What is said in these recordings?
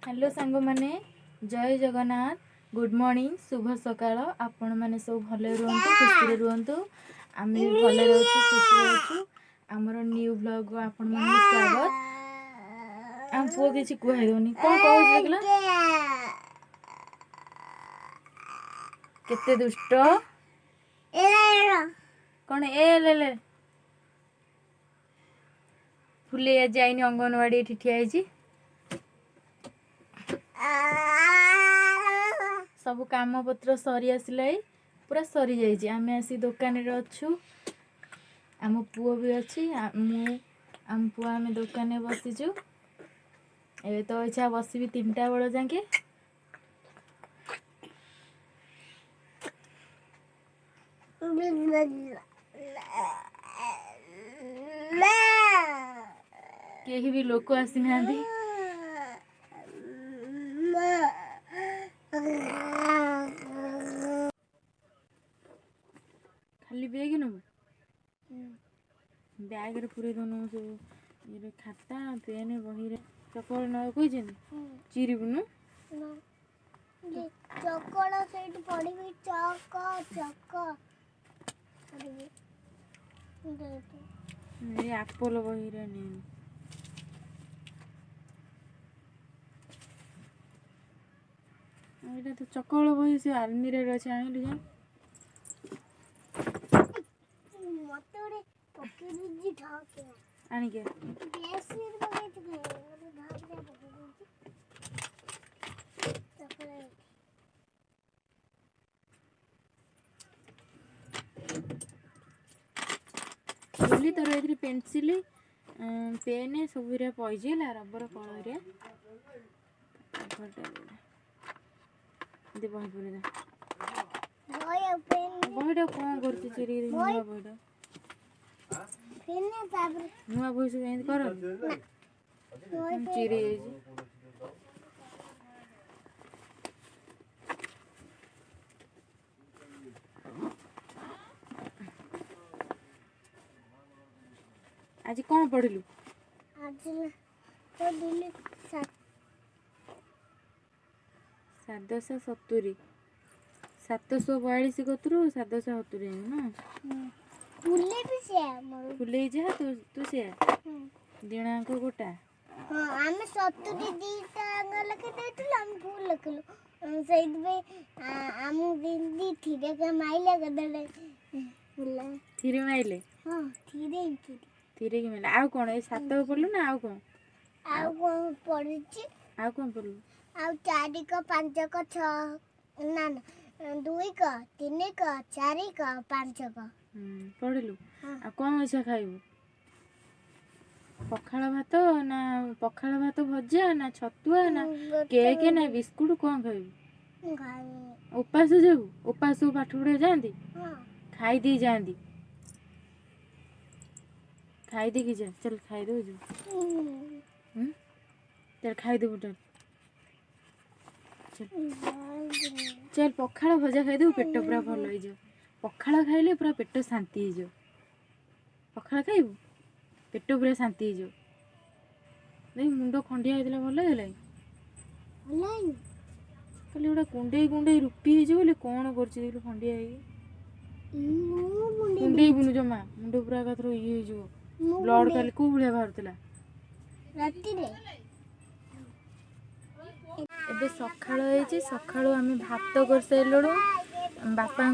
Hello सांग माने जय जगन्नाथ गुड मॉर्निंग शुभ सकाळ आपण माने सब भले रुहंतु खुशी रुहंतु आम भी भले रहू खुशी रहू आमर न्यू ब्लॉग आपण माने स्वागत आम पुओ किछि कहै दोनी कोन कहै लागला केते दुष्ट कोन ए ले ले फुले जाइनी अंगनवाड़ी ठिठिया आइछि सब काम पत्र सरी आसला पूरा सरी जाइए आम आसी दुकान रे अच्छु आम पुओ भी अच्छी आम पुआ आम दुकान बसीचु ए तो इच्छा बसबी 3टा बेल जाके कहीं भी लोक आसी ना खाली बैग नब बैग रे पूरे दोनों सब खाता पेन बही चकल न कही चिरीबुनु चकल सेट पड़ीबी चक चक ये एप्पल बही रे नहीं ये तो चकल बही से आलमीरा रे अछि आनिलु जा मते ओरे पके दिजी ठाके आनी के गैस रे पके थे ओरे ढाक दे पके दिजी चकल बोली तोर एथि पेंसिल पेन सब रे पइजेला रबर कलर रे दे बही पुरे दे भय पेन बहीटा कौन करती चिरी नुआ बहीटा पेन तापर नुआ बही सब एंद कर चिरी आज कौन पढ़लु आज तो दिल्ली 770 742 कतरू 770 ना फुले भी से हमर फुले जा तू से दिना को गोटा हां हम 70 दीटा अंग लके देतल हम फूल लकलु सहित बे हम दिन थीरे के माइले गदले फुला थीरे माइले हां थीरे थीरे के माइले आ कोन ए 7 पड़लु ना आ कोन पड़छि आ कोन पड़लु आ 4 को 5 को 6 ना ना 2 को 3 को 4 को 5 को पढ़लु आ कौन अच्छा खाइबू पखाल भात भजा ना छतुआ ना केक ना बिस्कुट कौन खाइबू उपास जाबू उपास पाठ पढ़े जाती खाई दी जाती खाई दी जा चल खाई दो चल खाई दो चल चल पखाल भजा खाई दो पेट पूरा भल हो जा पखाल खाइले पूरा पेट शांति हो जा पखाल खाइबू पेट पूरा शांति हो नहीं मुंड खंडिया होता भल है खाली गोटे कुंडे रुपी हो कौन कर खंडिया कुंडे बुनु जमा मुंड पूरा एकाथर ये हो ब्लड खाली को भाया बाहर एबे सकाळ होइछि सकाळु आमे भात कर साइलुणु बापा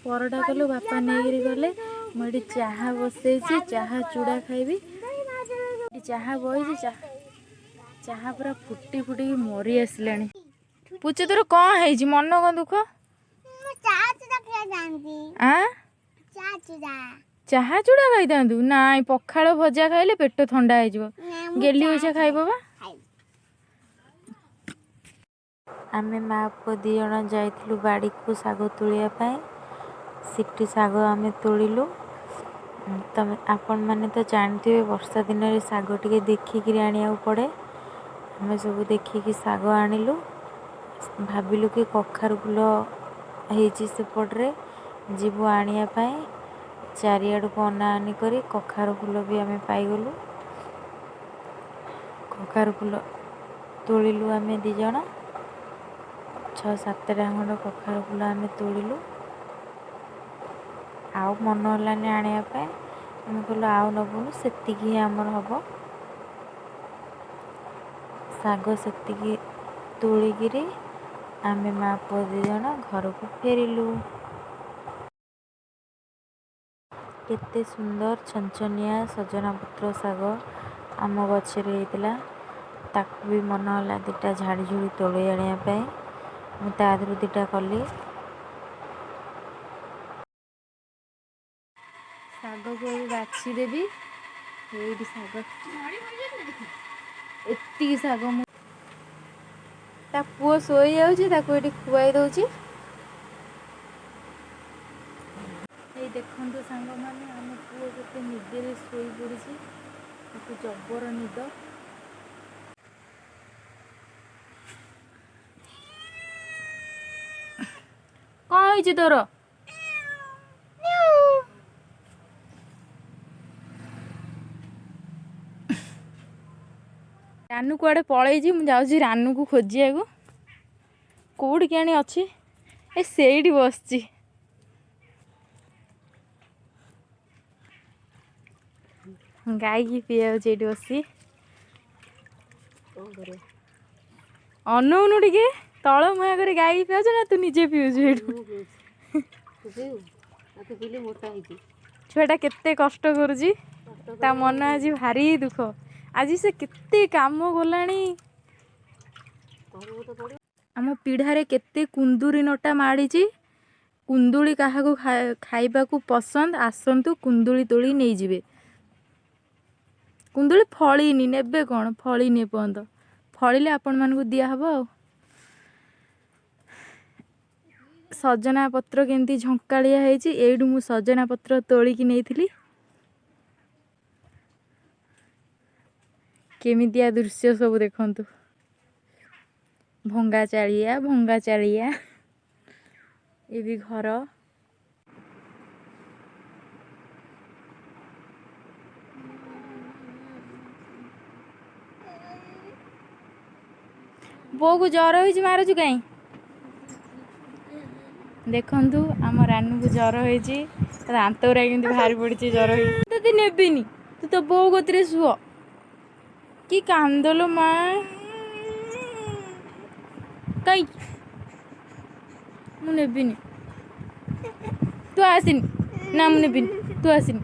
परटा कलु बापा नहीं गले मुझे चाहा बसई चाहा चूड़ा खाइबी चाहा बही चाहा पूरा फुटी फुटी मरी आसला पूछे तोर कौन है मन कौन दुख चाहा चूड़ा खाई था ना पखाड़ भजा खाइले पेट ठंडा हो गेली ओछा खाइब बा आमे माँ पुओ दी जन जाइलु बाड़ी को साग तुलिया सिटी साग आमे तोड़िलु तमे आपण माने तो जानते वर्षा दिन रे साग टिके देखिकी आनिया पड़े आमे सब देखिकी साग आनिलु भाबिलु कि कखारु फुल हेछि सेपटे जीवु आनिया चारिआड़ को अनाआनी करी कखारु फुल भी आमे पाइगलु कखारु फुल ତୋଳିଲୁ ଆମେ 2 ଜଣ 6-7ଟା ଖଣ୍ଡ କଖାରୁ ଫୁଲ ଆମେ ତୋଳିଲୁ। ଆଉ ମନ ହେଲାନି ଆଣିବା ପାଇଁ, ଆମେ କହିଲୁ ଆଉ ନେବୁନି, ସେତିକି ହିଁ ଆମର ହେବ। ଶାଗ ସେତିକି ତୋଳିକିରି ଆମେ ମା ପୁଅ 2 ଜଣ ଘରକୁ ଫେରିଲୁ। କେତେ ସୁନ୍ଦର ଛନଛନିଆ ସଜନା ପତ୍ର ଶାଗ ଆମ ଗଛରେ ହେଇଥିଲା। ତାକୁ ବି ମନ ହେଲା 2ଟା ଝାଡ଼ି ଝୁଡ଼ି ତୋଳି ଆଣିବା ପାଇଁ। ମୁଁ ତା ଦେହରୁ 2ଟା କଲି। ଶାଗକୁ ଏବେ ବାଛିଦେବି। ଏଇଠି ଶାଗ, ଏତିକି ଶାଗ ମୁଁ ତା ପୁଅ ଶୋଇଯାଉଛି, ତାକୁ ଏଠି ଖୁଆଇ ଦେଉଛି। ଏଇ ଦେଖନ୍ତୁ ସାଙ୍ଗମାନେ, ଆମ ପୁଅ କେତେ ନିଦରେ ଶୋଇପଡ଼ିଛି, ତାକୁ ଜବର ନିଦ। କ'ଣ ହେଇଛି ତୋର? ରାନୁ କୁଆଡ଼େ ପଳେଇଛି, ମୁଁ ଯାଉଛି ରାନୁକୁ ଖୋଜିବାକୁ। କେଉଁଠି କେଜାଣି ଅଛି, ଏ ସେଇଠି ବସିଛି। ଗାଈକି ପିଆଉଛି ଏଇଠି ବସି। ଅନଉନୁ ଟିକେ, ତଳ ମୁହାଁ କରି ଗାଈକି ପିଆଉଛୁ ନା ତୁ ନିଜେ ପିଉଛୁ ଏଇଠୁ? ଛୁଆଟା କେତେ କଷ୍ଟ କରୁଛି, ତା ମନ ଆଜି ଭାରି ଦୁଃଖ। ଆଜି ସେ କେତେ କାମ କଲାଣି। ଆମ ପିଢ଼ାରେ କେତେ କୁନ୍ଦୁରି ନଟା ମାଡ଼ିଛି। କୁନ୍ଦୁଳି କାହାକୁ ଖାଇବାକୁ ପସନ୍ଦ, ଆସନ୍ତୁ କୁନ୍ଦୁଳି ତୋଳି ନେଇଯିବେ। କୁନ୍ଦୁଳି ଫଳିନି, ନେବେ କ'ଣ? ଫଳିନି ଏପର୍ଯ୍ୟନ୍ତ, ଫଳିଲେ ଆପଣମାନଙ୍କୁ ଦିଆହେବ ଆଉ। ସଜନା ପତ୍ର କେମିତି ଝଙ୍କାଳିଆ ହେଇଛି, ଏଇଠୁ ମୁଁ ସଜନା ପତ୍ର ତୋଳିକି ନେଇଥିଲି। କେମିତିଆ ଦୃଶ୍ୟ ସବୁ ଦେଖନ୍ତୁ। ଭଙ୍ଗା ଚାଳିଆ, ଭଙ୍ଗା ଚାଳିଆ, ଏ ବି ଘର। ବୋଉକୁ ଜ୍ୱର ହେଇଛି, ମାରୁଛୁ କାଇଁ? ଦେଖନ୍ତୁ ଆମ ରାନୁକୁ ଜ୍ୱର ହେଇଛି, ଦାନ୍ତ ଗୁରା କେମିତି ବାହାରି ପଡ଼ିଛି ଜ୍ୱର ହେଇଛି। ତତେ ନେବିନି, ତୁ ତ ବୋଉ କତିରେ ଶୁଅ। କି କାନ୍ଦଲୋ ମା, କାଇଁ? ମୁଁ ନେବିନି, ତୁ ଆସିନି। ନା ମୁଁ ନେବିନି, ତୁ ଆସିନି।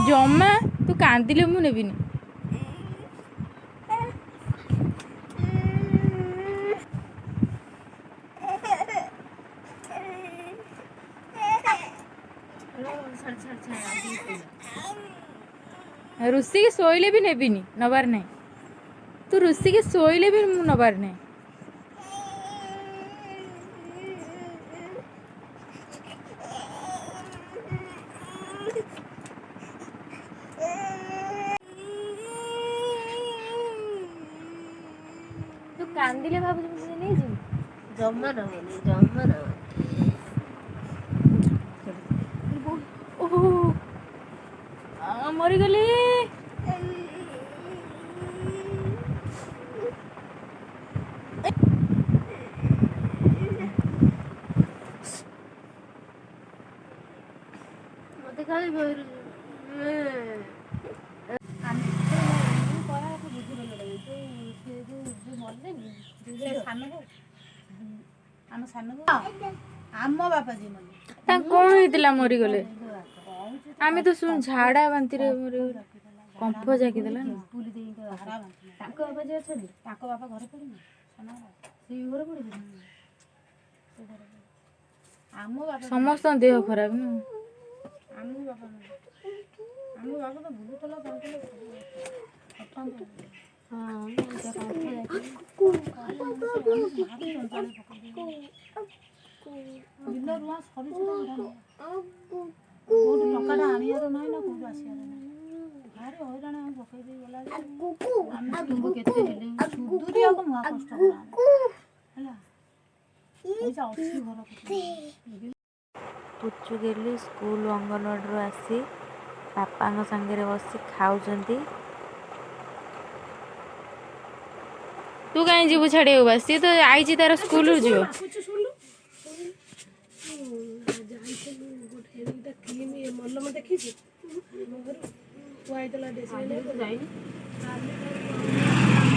ଜମା ତୁ କାନ୍ଦିଲେ ମୁଁ ନେବିନି। ରୁଷିକି ଶୋଇଲେ ବି ନେବିନି, ନବାର ନାହିଁ। ତୁ ରୁଷିକି ଶୋଇଲେ ବି ମୁଁ ନବାର ନାହିଁ। ତୁ କାନ୍ଦିଲେ ଭାବୁଛୁ ମୁଁ ନେଇଯିବି? ଜମା ନବନି, ଜମା ନବନି। ଓହୋ, ମରିଗଲି। ମତେ ଖାଲି ଆମ ବାପା ଯିଏ ତାଙ୍କୁ କ'ଣ ହେଇଥିଲା, ମରିଗଲେ? ଆମେ ତ ଶୁଣୁ ଝାଡ଼ା ବାନ୍ତିରେ ମରିଗଲେ। କମ୍ଫ ଜାକିଦେଲା ନା। ତାଙ୍କ ବାପା ଯିଏ ଅଛନ୍ତି, ତାଙ୍କ ବାପା ଘରେ ପଡ଼ିନି, ସେଇ ଘରେ ପଡ଼ିନି। ଆମ ବାପା ସମସ୍ତଙ୍କ ଦେହ ଖରାପ ନା। ଆମ ବାପା ତ ବୁଲୁଥିଲା କୋଉଠି ଟଙ୍କାଟା ଆଣିବାର ନାହିଁ ନା କୋଉଠୁ ଆସିବାର ନାହିଁ, ଭାରି ହଇରାଣ ଆମେ ପକେଇ ଦେଇ ଗଲା। ଆମେ ତୁମକୁ କେତେ ହେଲେ ସୁଧୁରିବାକୁ ମହା କଷ୍ଟ ହେଲା। ଅଛି ଘର ପୁଚୁ ଗେଲି ସ୍କୁଲ ଅଙ୍ଗନବାଡ଼ିରୁ ଆସି ବାପାଙ୍କ ସାଙ୍ଗରେ ବସି ଖାଉଛନ୍ତି। तू कहीं जीवु छाड़िया बस सी तो आई तार स्कूल जीव कुछ सुनलु ଯାଇଥିଲୁ ଗୋଟେ ଏଇଟା କ୍ରିମ ମଲମ ଦେଖିଛୁ ଆମ ଘରୁ କୁଆଇଥିଲା ଡେସିଲେ ଯାଇନି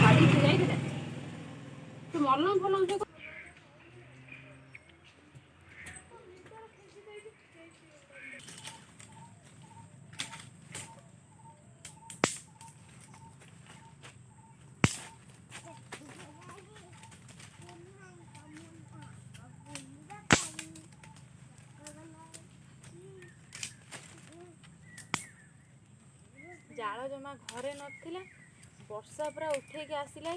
କାଲି ଯାଇଥିଲା ତୁ ମଲମ ଫଲମ जाल जमा घरे नथिला वर्षा पूरा उठेकी आसला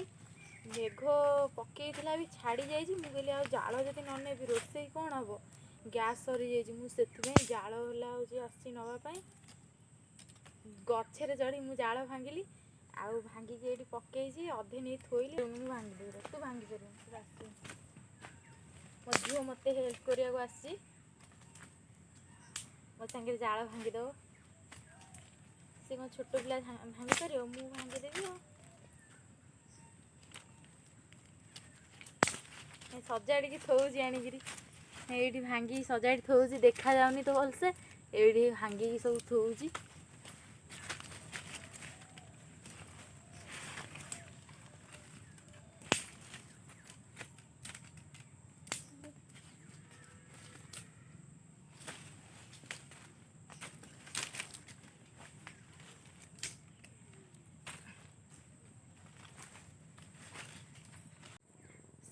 मेघ पकईला भी छाड़ी जाइए मुझे कहली आ जाल जदि न नेबी रोसई कौन हम गैस सरी जाइए जाल आसी नवापाई गछे चढ़ी मु जाल भांगिली आउ भांगिकी ये पकई अधे नहीं थोइली मुझे भांगी तू भांगी पार मो झील मत हेल्प करने आसी मो सागर जाल भांगीदेव से कौन छोट पिला भांगी पार मु भांगीदेवी सजाड़ी थोजी आणिकी ये भांगी सजाड़ी थोजी देखा जाऊनी तो भलसे ये भांगी सब थोजी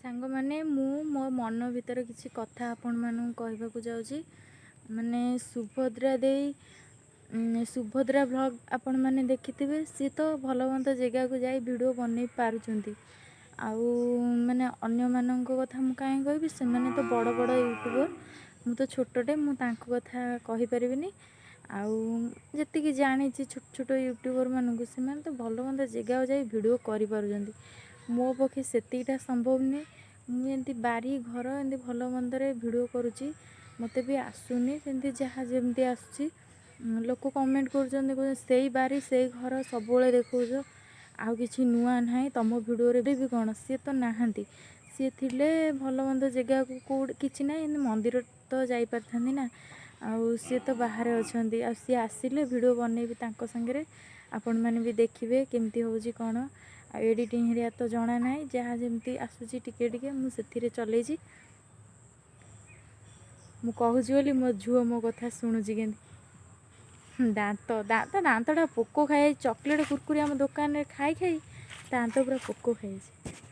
सांग माने मो मन भीतर किसी कथा आपण मानू कहवाक जाऊँगी माने सुभद्रा ब्लॉग आपण माने देखिथिबे सी तो भल मंद जगह को जाई वीडियो बनै पारुचंती आउ माने अन्य मानक कथा मु काहे कहबी से माने तो बड़ बड़ यूट्यूबर मु तो छोटटे मु तांको कथा कहि परिबिनी आउ जति जानी छोट छोट यूट्यूबर मानक से माने तो भल मंद जगह जाई वीडियो करि पारुचंती मो पक्षे सेतिटा संभव नहीं मुझे बारी घर एमती भल मंदरे भिडियो करुँची मत भी आसुनी सेमती जहाँ जमती आसुची लोक कमेंट कर से बारी से घर सब देखो आउ कि नुआ ना तुम भिडियो भी कौन सी तो नहांती सी थे भल मंद जगह को कि ना मंदिर तो जापारि ना आउ सी तो बाहर अच्छा सी आसिले भिडियो बनैबी सागरे आपण मैंने भी देखिए केमती होची कौन एडिटिंग हेरिया तो जना ना जहाँ जमती आसूची टिके टिके मुझे चलैची मु कहूची बोली मो झुओ मो कथा शुणुची के दांत दांत दांतटा पोक खाई चॉकलेट कुरकुरी आम दुकान खाई खाई दांत पूरा पोक खाई।